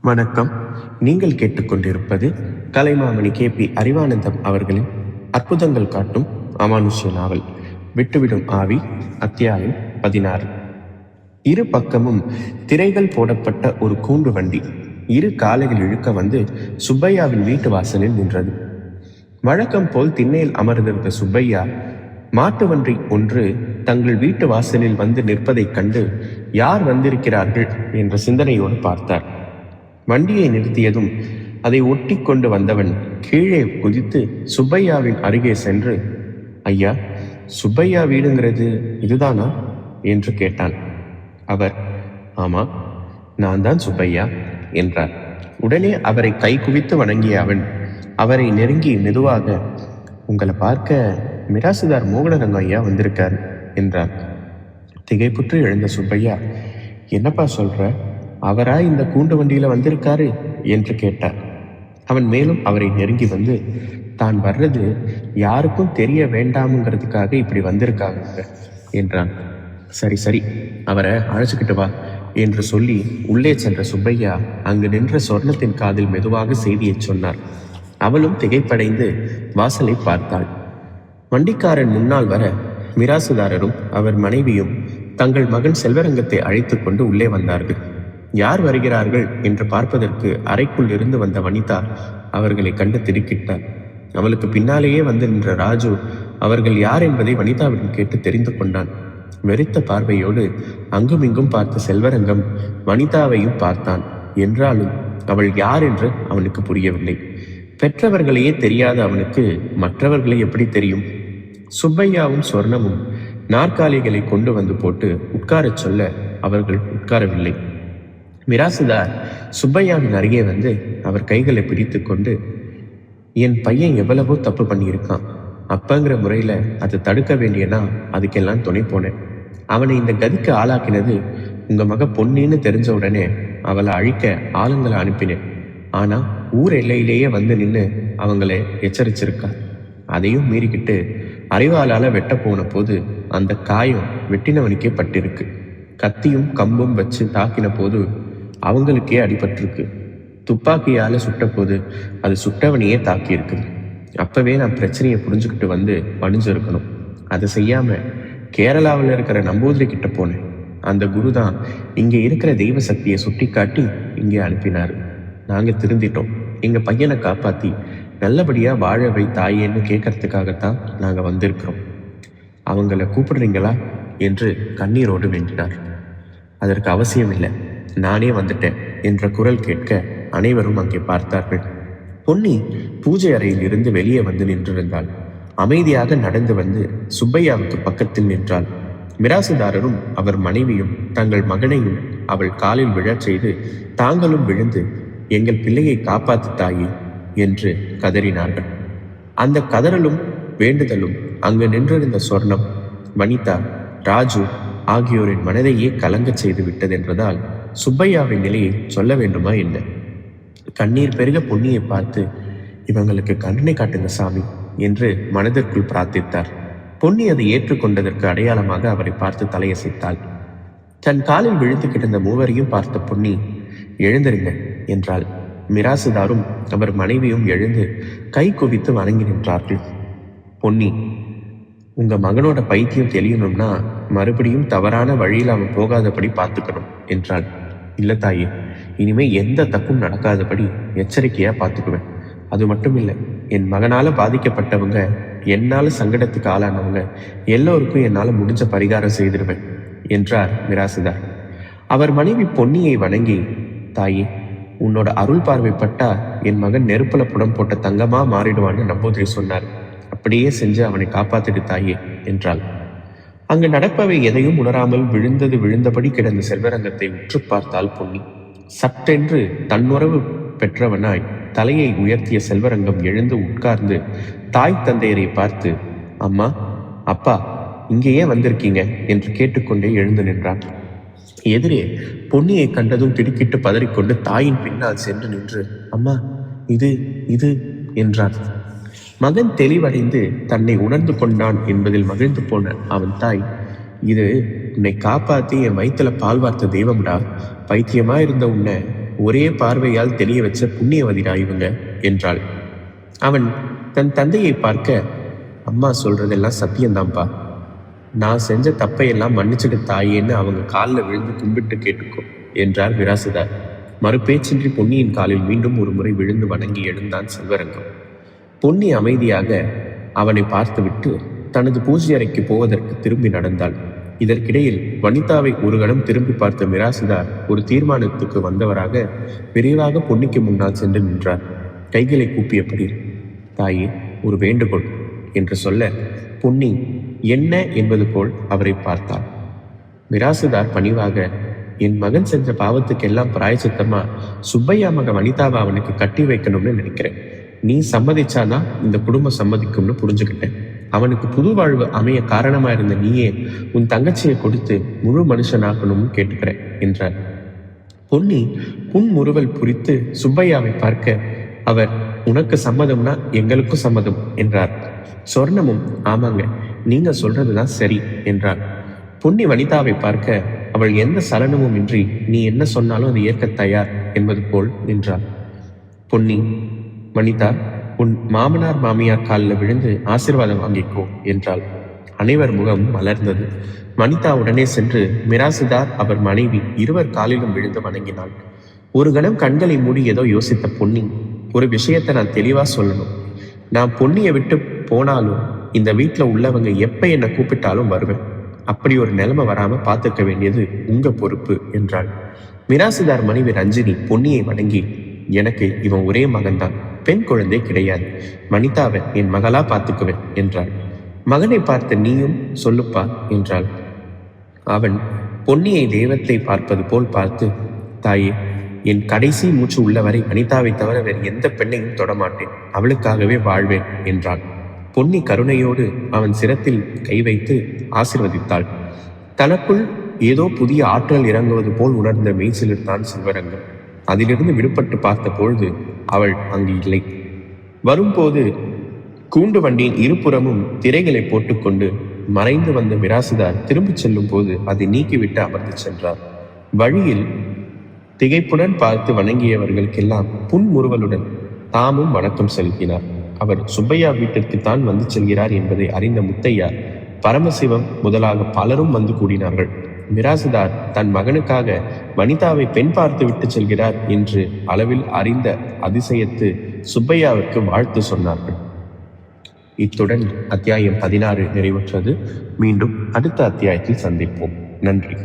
வணக்கம். நீங்கள் கேட்டுக்கொண்டிருப்பது கலைமாமணி KP அறிவானந்தம் அவர்களின் அற்புதங்கள் காட்டும் அமானுஷ்ய நாவல் விட்டுவிடும் ஆவி, அத்தியாயம் 16. இரு பக்கமும் திரைகள் போடப்பட்ட ஒரு கூண்டு வண்டி இரு காலைகள் இழுக்க வந்து சுப்பையாவின் வீட்டு வாசலில் நின்றது. வழக்கம் போல் திண்ணையில் அமர்ந்திருந்த சுப்பையா மாட்டு வண்டி ஒன்று தங்கள் வீட்டு வாசலில் வந்து நிற்பதைக் கண்டு யார் வந்திருக்கிறார்கள் என்ற சிந்தனையோடு பார்த்தார். வண்டியை நிறுத்தியதும் அதை ஒட்டி கொண்டு வந்தவன் கீழே குதித்து சுப்பையாவின் அருகே சென்று, ஐயா, சுப்பையா வீடுங்கிறது இதுதானா என்று கேட்டான். அவர், ஆமா, நான் தான் சுப்பையா என்றார். உடனே அவரை கை குவித்து வணங்கிய அவன் அவரை நெருங்கி மெதுவாக, உங்களை பார்க்க மிராசுதார் மோகனரங்கம் ஐயா வந்திருக்காரு என்றார். திகைப்புற்று எழுந்த சுப்பையா, என்னப்பா சொல்ற, அவரா இந்த கூண்டு வண்டியில வந்திருக்காரு என்று கேட்டார். அவன் மேலும் அவரை நெருங்கி வந்து, தான் வர்றது யாருக்கும் தெரிய வேண்டாமுங்கிறதுக்காக இப்படி வந்திருக்காங்க என்றான். சரி சரி, அவரை அழைச்சிக்கிட்டு வா என்று சொல்லி உள்ளே சென்ற சுப்பையா அங்கு நின்ற சொர்ணத்தின் காதில் மெதுவாக செய்தியை சொன்னார். அவளும் திகைப்படைந்து வாசலை பார்த்தாள். வண்டிக்காரன் முன்னால் வர மிராசுதாரரும் அவர் மனைவியும் தங்கள் மகன் செல்வரங்கத்தை அழைத்து கொண்டு உள்ளே வந்தார்கள். யார் வருகிறார்கள் என்று பார்ப்பதற்கு அறைக்குள் இருந்து வந்த வனிதா அவர்களை கண்டு திடுக்கிட்டார். அவளுக்கு பின்னாலேயே வந்து நின்ற ராஜு அவர்கள் யார் என்பதை வனிதாவிடம் கேட்டு தெரிந்து கொண்டான். வெறித்த பார்வையோடு அங்குமிங்கும் பார்த்த செல்வரங்கம் வனிதாவையும் பார்த்தான். என்றாலும் அவள் யார் என்று அவனுக்கு புரியவில்லை. பெற்றவர்களையே தெரியாத அவனுக்கு மற்றவர்களை எப்படி தெரியும்? சுப்பையாவும் சொர்ணமும் நாற்காலிகளை கொண்டு வந்து போட்டு உட்காரச் சொல்ல அவர்கள் உட்காரவில்லை. மிராசுதார் சுப்பையாவின் அருகே வந்து அவர் கைகளை பிடித்து கொண்டு, என் பையன் எவ்வளவோ தப்பு பண்ணியிருக்கான், அப்பங்கிற முறையில் அதை தடுக்க வேண்டியனா அதுக்கெல்லாம் துணை போனேன். அவனை இந்த கதிக்கு ஆளாக்கினது உங்கள் மக பொன்னின்னு தெரிஞ்ச உடனே அவளை அழிக்க ஆளுங்களை அனுப்பினேன். ஆனால் ஊர் எல்லையிலேயே வந்து நின்று அவங்களை எச்சரிச்சிருக்கா. அதையும் மீறிக்கிட்டு அறிவாளால் வெட்ட போன போது அந்த காயம் வெட்டினவனுக்கே பட்டிருக்கு. கத்தியும் கம்பும் வச்சு தாக்கின போது அவங்களுக்கே அடிபட்டிருக்கு. துப்பாக்கியால் சுட்ட போது அது சுட்டவனையே தாக்கியிருக்கு. அப்பவே நான் பிரச்சனையை புரிஞ்சுக்கிட்டு வந்து பணிஞ்சிருக்கணும். அதை செய்யாம கேரளாவில் இருக்கிற நம்பூதிரி கிட்ட போனேன். அந்த குரு தான் இங்கே இருக்கிற தெய்வ சக்தியை சுட்டி காட்டி இங்கே அனுப்பினார். நாங்கள் திருந்திட்டோம். எங்கள் பையனை காப்பாற்றி நல்லபடியாக வாழ வை தாயேன்னு கேட்கறதுக்காகத்தான் நாங்கள் வந்திருக்கிறோம். அவங்கள கூப்பிடுறீங்களா என்று கண்ணீரோடு வேண்டினார். அதற்கு அவசியம் இல்லை, நானே வந்துட்டேன் என்ற குரல் கேட்க அனைவரும் அங்கே பார்த்தார்கள். பொன்னி பூஜை அறையில் இருந்து வெளியே வந்து நின்றிருந்தாள். அமைதியாக நடந்து வந்து சுப்பையாவுக்கு பக்கத்தில் நின்றாள். மிராசுதாரரும் அவர் மனைவியும் தங்கள் மகனையும் அவள் காலில் விழச் செய்து தாங்களும் விழுந்து, எங்கள் பிள்ளையை காப்பாத்து தாயி என்று கதறினார்கள். அந்த கதறலும் வேண்டுதலும் அங்கு நின்றிருந்த சொர்ணம், வனிதா, ராஜு ஆகியோரின் மனதையே கலங்கச் செய்து விட்டதென்றதால் சுப்பையாவின் நிலையை சொல்ல வேண்டுமா என்ன? கண்ணீர் பெருக பொன்னியை பார்த்து, இவங்களுக்கு கருணை காட்டுங்க சாமி என்று மனதிற்குள் பிரார்த்தித்தார். பொன்னி அதை ஏற்றுக்கொண்டதற்கு அடையாளமாக அவரை பார்த்து தலையசைத்தாள். தன் காலில் விழுந்து கிடந்த மூவரையும் பார்த்த பொன்னி, எழுந்திருங்க என்றாள். மிராசுதாரும் அவர் மனைவியும் எழுந்து கை குவித்து வணங்கி நின்றார்கள். பொன்னி, உங்க மகனோட பைத்தியம் தெளியணும்னா மறுபடியும் தவறான வழியில் அவன் போகாதபடி பார்த்துக்கணும் என்றாள். இல்லை தாயே, இனிமே எந்த தப்பும் நடக்காதபடி எச்சரிக்கையா பார்த்துக்குவேன். அது மட்டும் இல்லை, என் மகனால பாதிக்கப்பட்டவங்க, என்னால சங்கடத்துக்கு ஆளானவங்க எல்லோருக்கும் என்னால் முடிஞ்ச பரிகாரம் செய்திருவேன் என்றார் மிராசுதார். அவர் மனைவி பொன்னியை வணங்கி, தாயே, உன்னோட அருள் பார்வைப்பட்டா என் மகன் நெருப்புல புடம் போட்ட தங்கமா மாறிடுவான்னு நம்பூதிரி சொன்னார். அப்படியே செஞ்சு அவனை காப்பாத்திடு தாயே என்றாள். அங்கு நடப்பவை எதையும் உணராமல் விழுந்தபடி கிடந்த செல்வரங்கத்தை உற்று பார்த்தாள் பொன்னி. சட்டென்று தன்னுறவு பெற்றவனாய் தலையை உயர்த்திய செல்வரங்கம் எழுந்து உட்கார்ந்து தாய் தந்தையரை பார்த்து, அம்மா, அப்பா, இங்கேயே வந்திருக்கீங்க என்று கேட்டுக்கொண்டே எழுந்து நின்றான். எதிரே பொன்னியை கண்டதும் திடுக்கிட்டு பதறிக்கொண்டு தாயின் பின்னால் சென்று நின்று, அம்மா, இது இது என்றான். மகன் தெளிவடைந்து தன்னை உணர்ந்து கொண்டான் என்பதில் மகிழ்ந்து போன அவன் தாய், இது உன்னை காப்பாற்றி என் வயிற்றுல பால் வார்த்த தெய்வம்டா. பைத்தியமா இருந்த உன்னை ஒரே பார்வையால் தெரிய வச்ச புண்ணியவதிரா இவங்க என்றாள். அவன் தன் தந்தையை பார்க்க, அம்மா சொல்றதெல்லாம் சத்தியம்தான்ப்பா. நான் செஞ்ச தப்பையெல்லாம் மன்னிச்சுட்டு தாயேன்னு அவங்க காலில் விழுந்து கும்பிட்டு கேட்டுக்கோ என்றார் மிராசுதார். மறுபேச்சின்றி பொன்னியின் காலில் மீண்டும் ஒரு முறை விழுந்து வணங்கி எழுந்தான் செல்வரங்கம். பொன்னி அமைதியாக அவனை பார்த்துவிட்டு தனது பூஜை அறைக்கு போவதற்கு திரும்பி நடந்தாள். இதற்கிடையில் வனிதாவை ஒரு கணம் திரும்பி பார்த்த மிராசுதார் ஒரு தீர்மானத்துக்கு வந்தவராக விரைவாக பொன்னிக்கு முன்னால் சென்று நின்றார். கைகளை கூப்பியபடி, தாயே, ஒரு வேண்டுகோள் என்று சொல்ல பொன்னி என்ன என்பது போல் அவரை பார்த்தாள். மிராசுதார் பணிவாக, என் மகன் செஞ்ச பாவத்துக்கெல்லாம் பிராயச்சித்தமா சுப்பையா மக வனிதாவை அவனுக்கு கட்டி வைக்கணும்னு நினைக்கிறேன். நீ சம்மதிச்சாதான் இந்த குடும்பம் சம்மதிக்கும்னு புரிஞ்சுக்கிட்டேன். அவனுக்கு புது வாழ்வு அமைய காரணமா இருந்த நீயே உன் தங்கச்சியை கொடுத்து முழு மனுஷனாக்கணும்னு கேட்டுக்கிறேன் என்றார். பொன்னி புன்முறுவல் புரித்து சுப்பையாவை பார்க்க அவர், உனக்கு சம்மதம்னா எங்களுக்கும் சம்மதம் என்றார். சொர்ணமும், ஆமாங்க, நீங்க சொல்றதுதான் சரி என்றாள். பொன்னி வனிதாவை பார்க்க அவள் எந்த சலனமும் இன்றி நீ என்ன சொன்னாலும் அதை ஏற்க தயார் என்பது போல் நின்றாள். பொன்னி, வனிதா, உன் மாமனார் மாமியார் காலில் விழுந்து ஆசீர்வாதம் வாங்கிக்கோ என்றாள். அனைவர் முகம் மலர்ந்தது. வனிதா உடனே சென்று மிராசுதார் அவர் மனைவி இருவர் காலிலும் விழுந்து வணங்கினாள். ஒரு கணம் கண்களை மூடி ஏதோ யோசித்த பொன்னி, ஒரு விஷயத்தை நான் தெளிவா சொல்லணும். நான் பொன்னியை விட்டு போனாலும் இந்த வீட்டில் உள்ளவங்க எப்ப என்னை கூப்பிட்டாலும் வருவேன். அப்படி ஒரு நிலைமை வராம பார்த்துக்க வேண்டியது உங்க பொறுப்பு என்றாள். மிராசுதார் மனைவி ரஞ்சினி பொன்னியை வணங்கி, எனக்கு இவன் ஒரே மகன்தான், பெண் குழந்தை கிடையாது. வனிதாவை என் மகளா பார்த்துக்குவேன் என்றாள். மகனை பார்த்த நீயும் சொல்லுப்பா என்றாள். அவன் பொன்னியை தெய்வத்தை பார்ப்பது போல் பார்த்து, தாயே, என் கடைசி மூச்சு உள்ளவரை வனிதாவை தவிர வேறு எந்த பெண்ணையும் தொடமாட்டேன். அவளுக்காகவே வாழ்வேன் என்றான். பொன்னி கருணையோடு அவன் சிரத்தில் கை வைத்து ஆசிர்வதித்தாள். தனக்குள் ஏதோ புதிய ஆற்றல் இறங்குவது போல் உணர்ந்த மெய்சிலிர்த்தான் செல்வரங்கம். அதிலிருந்து விடுபட்டு பார்த்த பொழுது அவள் அங்கு இல்லை. வரும்போது கூண்டு வண்டியின் இருபுறமும் திரைகளை போட்டுக்கொண்டு மறைந்து வந்த மிராசுதார் திரும்பிச் செல்லும் போது அதை நீக்கிவிட்டு அமர்ந்து சென்றார். வழியில் திகைப்புடன் பார்த்து வணங்கியவர்களுக்கெல்லாம் புன்முறுவலுடன் தாமும் வணக்கம் செலுத்தினார். அவர் சுப்பையா வீட்டிற்குத்தான் வந்து செல்கிறார் என்பதை அறிந்த முத்தையா, பரமசிவம் முதலாக பலரும் வந்து கூடினார்கள். மிராசுதார் தன் மகனுக்காக வனிதாவை பெண் பார்த்து விட்டு செல்கிறார் என்று அளவில் அறிந்த அதிசயத்து சுப்பையாவிற்கு வாழ்த்து சொன்னார்கள். இத்துடன் அத்தியாயம் 16 நிறைவுற்றது. மீண்டும் அடுத்த அத்தியாயத்தில் சந்திப்போம். நன்றி.